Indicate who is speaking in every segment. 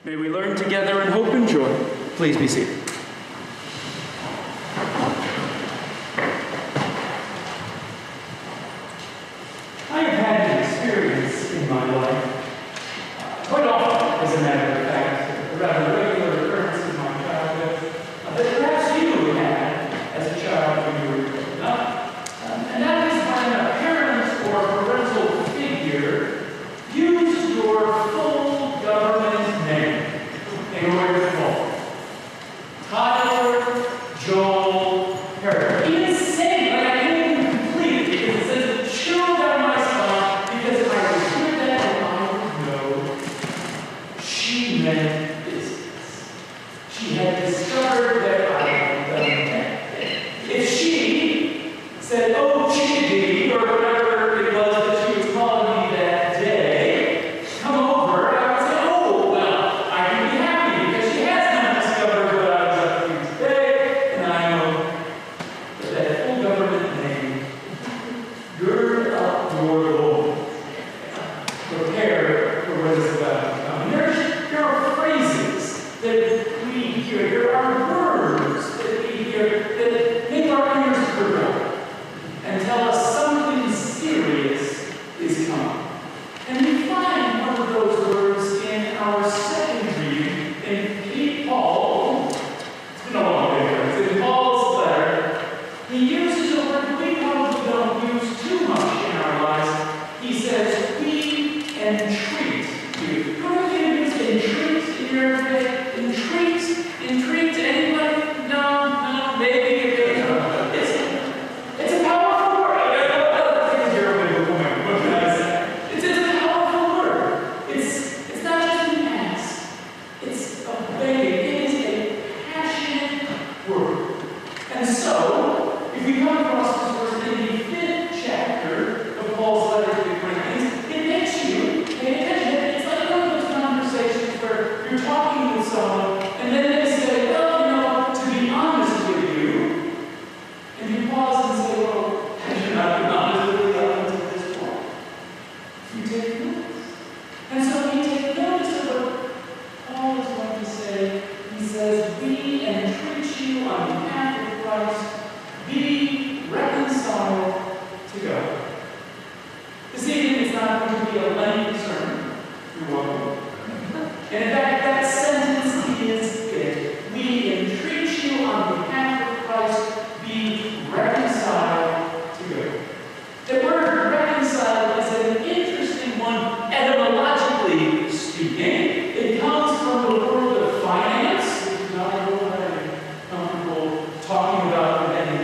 Speaker 1: May we learn together in hope and joy. Please be seated. I have had an experience in my life, quite often, as a matter of fact, a rather regular occurrence in my childhood, that perhaps you had as a child when you were growing up. And that is when a parent or parental figure used your full government name in order to call. Tyler, Joel, Parry. Even saying, like I can't even complete it because it says, chilled out my spine because if I would hear that, I would know she meant business. She had discovered that I had done that thing. If she said, oh, chickadee, or whatever it was that she was calling me that day, come over, I would say, oh, well, I can be happy because she has now discovered what I was up to today, and I know that full government name, gird up your loins. Prepare for what is about to come. There are phrases that we hear, there are words that we hear that make our ears prickle and tell us something serious is coming. And we find one of those words in our second reading in Paul. It's been a long day, friends. In Paul's letter, he uses a word we probably don't use too much in our lives. He says, we entreat you. How many of you use entreat in your everyday? Entreat? Entreat to anybody? No, maybe. It's a powerful word. It's a powerful word. It's not just an ask. It's a begging. It is a passionate word. And so, if we come across this word in the 5th chapter of Paul's letter to the Corinthians, it makes you pay attention. It's like one of those conversations where you're talking with someone, and then they say, well, to be honest with you, and you pause and say, well, have you not been honest with me up until this point? You take notice. And so we take notice of what Paul is going to say. He says, we entreat you on behalf of Christ, be reconciled to God. This evening is not going to be a lengthy sermon. You're welcome. And in fact, that sentence is it. We entreat you on behalf of Christ, be reconciled to God. The word reconciled is an interesting one, etymologically speaking. It comes from the world of finance, which is not a word I'm comfortable talking about with any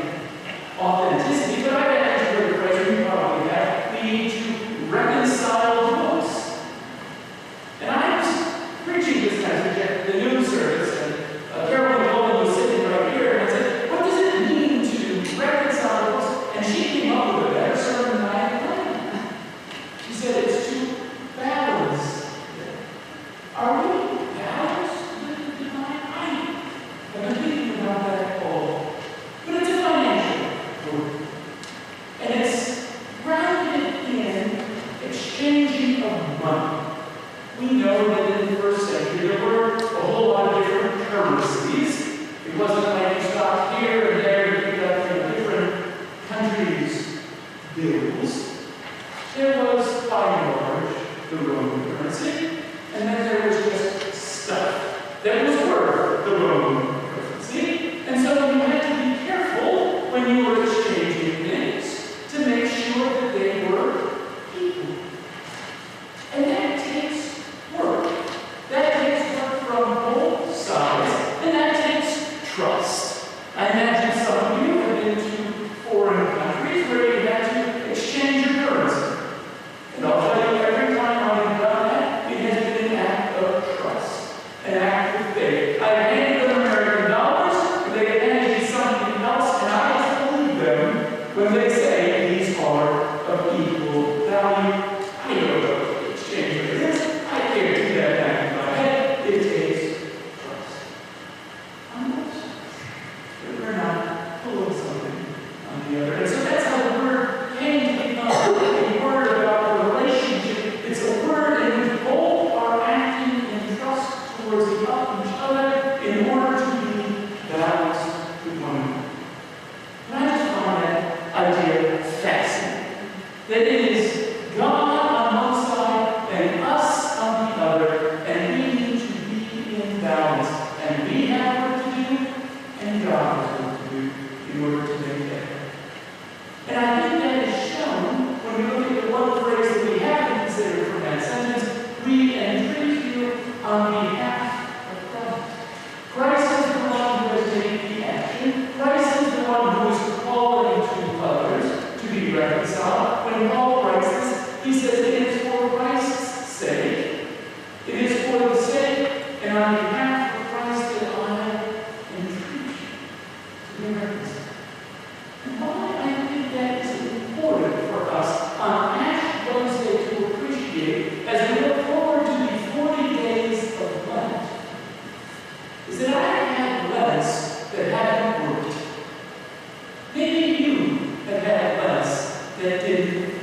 Speaker 1: authenticity, but I've actually heard the phrase, you probably have, we need to reconcile divorce. And I was preaching this message at the noon service, and Carolyn Goldman was sitting right here, and I said, what does it mean to reconcile divorce? And she came up with a better sermon than I had planned. She said it's to balance. Are we balanced with the divine? I've been thinking about that all. But it's a financial word. And it's grounded in exchanging of money. We know that in the first century there were a whole lot of different currencies. It wasn't like you stopped here and there and picked up different countries' bills. There was, by and large, the Roman currency, and then there was just towards each other in order to be balanced with one another. And I just find that idea fascinating. That it is God on one side and us on the other, and we need to be in balance. And we have work to do, and God has work to do in order to make that happen. And I think that is shown when we look at the one phrase that we have to consider from that sentence: we entreat you on behalf of Christ. Christ is the one who has taken the action. Christ is the one who is calling to others to be reconciled. When Paul writes this, he says it is for Christ's sake. It is for the sake and on behalf of Christ that I entreat you to be reconciled. And why I think that is important for us on Ash Wednesday to appreciate as we look forward to the 40 days of Lent is that I had Lents that hadn't worked. Maybe you have had Lents that didn't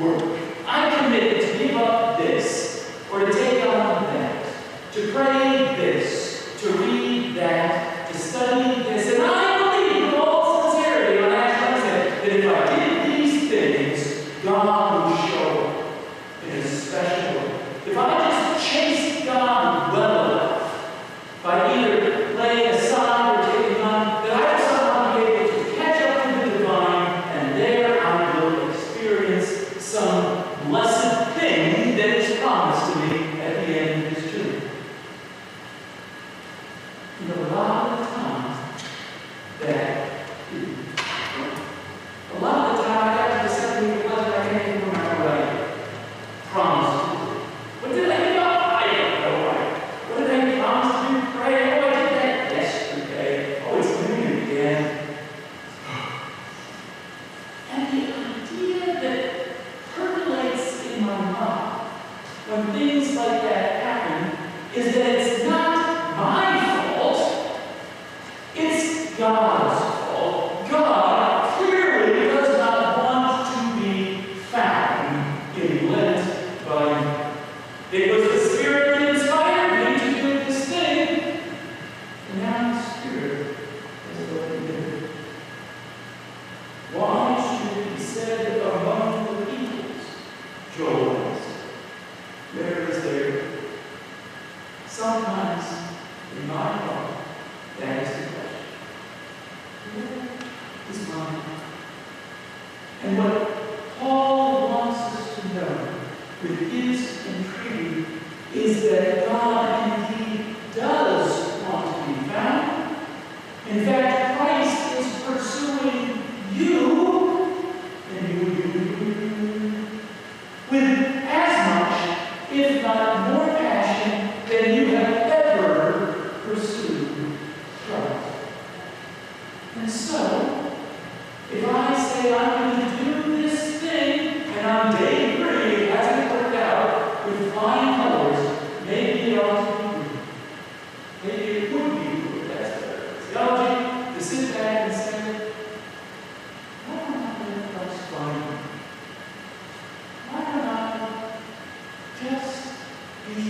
Speaker 1: work. I committed to give up this or to take on that, to pray this, to read that, to study this. And I believe with all sincerity on Ash Wednesday that if I did these things, God would show up in a special way. If I just chased God well enough by either laying aside or taking on, that I was somehow be able to catch up to the divine, and there I will experience some blessed thing that is promised to me at the end of this journey. You know, a lot of the time, a lot of the time I got to the second week of Lent, I can't even remember what I promised to do. What did I do? I don't know. What did I promise to do? Pray? Oh, I did that yesterday. Oh, it's coming again. And the idea that percolates in my mind when things like that happen is that it's not my fault, it's God's fault. God clearly does not want to be found in Lent by me. It was the Spirit that inspired me to do this thing, and now the Spirit has let me do it. Why should it be said among the peoples, Joel asked, where is their? Sometimes in my heart, that is the question. Where is mine? And what Paul wants us to know with his entreaty is that God indeed does want to be found. In fact, Christ is pursuing you and you with as much, if not more passion than you have ever pursued Christ. And so, if I say I'm going to do this thing, and on day 3 it hasn't worked out with flying colors, maybe it ought to be good. Maybe it would be good. That's the theology, to sit back and say, why don't I let Christ find me? Why don't I just be